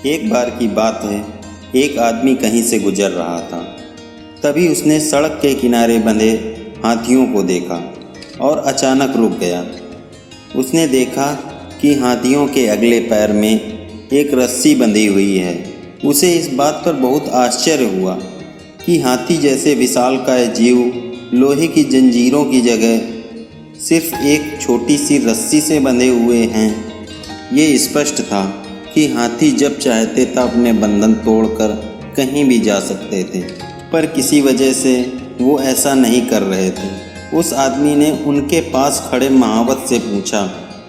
एक बार की बात है, एक आदमी कहीं से गुजर रहा था। तभी उसने सड़क के किनारे बंधे हाथियों को देखा और अचानक रुक गया। उसने देखा कि हाथियों के अगले पैर में एक रस्सी बंधी हुई है। उसे इस बात पर बहुत आश्चर्य हुआ कि हाथी जैसे विशालकाय जीव लोहे की जंजीरों की जगह सिर्फ एक छोटी सी रस्सी से बंधे हुए हैं। ये स्पष्ट था कि हाथी जब चाहते तब अपने बंधन तोड़कर कहीं भी जा सकते थे, पर किसी वजह से वो ऐसा नहीं कर रहे थे। उस आदमी ने उनके पास खड़े महावत से पूछा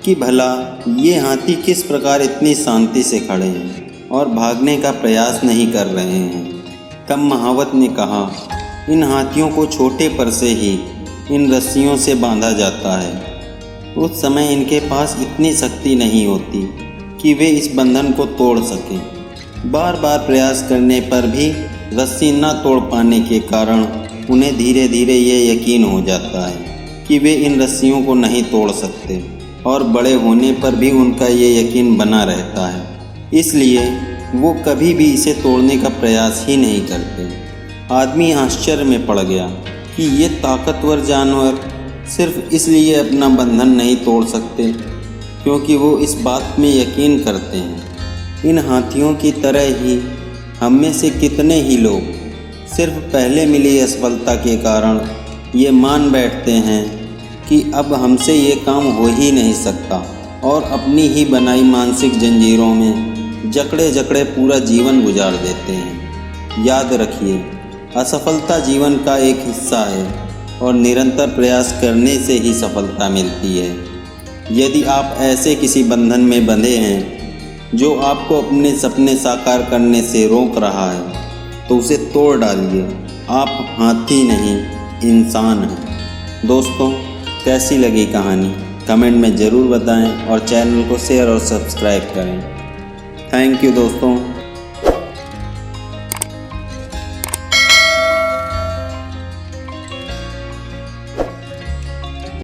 कि भला ये हाथी किस प्रकार इतनी शांति से खड़े हैं और भागने का प्रयास नहीं कर रहे हैं। तब महावत ने कहा, इन हाथियों को छोटे पर से ही इन रस्सियों से बांधा जाता है। उस समय इनके पास इतनी शक्ति नहीं होती कि वे इस बंधन को तोड़ सकें। बार बार प्रयास करने पर भी रस्सी न तोड़ पाने के कारण उन्हें धीरे धीरे ये यकीन हो जाता है कि वे इन रस्सियों को नहीं तोड़ सकते, और बड़े होने पर भी उनका ये यकीन बना रहता है। इसलिए वो कभी भी इसे तोड़ने का प्रयास ही नहीं करते। आदमी आश्चर्य में पड़ गया कि ये ताकतवर जानवर सिर्फ इसलिए अपना बंधन नहीं तोड़ सकते क्योंकि वो इस बात में यकीन करते हैं। इन हाथियों की तरह ही हम में से कितने ही लोग सिर्फ पहले मिली असफलता के कारण ये मान बैठते हैं कि अब हमसे ये काम हो ही नहीं सकता, और अपनी ही बनाई मानसिक जंजीरों में जकड़े जकड़े पूरा जीवन गुजार देते हैं। याद रखिए, असफलता जीवन का एक हिस्सा है और निरंतर प्रयास करने से ही सफलता मिलती है। यदि आप ऐसे किसी बंधन में बंधे हैं जो आपको अपने सपने साकार करने से रोक रहा है, तो उसे तोड़ डालिए। आप हाथी नहीं, इंसान हैं। दोस्तों, कैसी लगी कहानी कमेंट में ज़रूर बताएं और चैनल को शेयर और सब्सक्राइब करें। थैंक यू दोस्तों।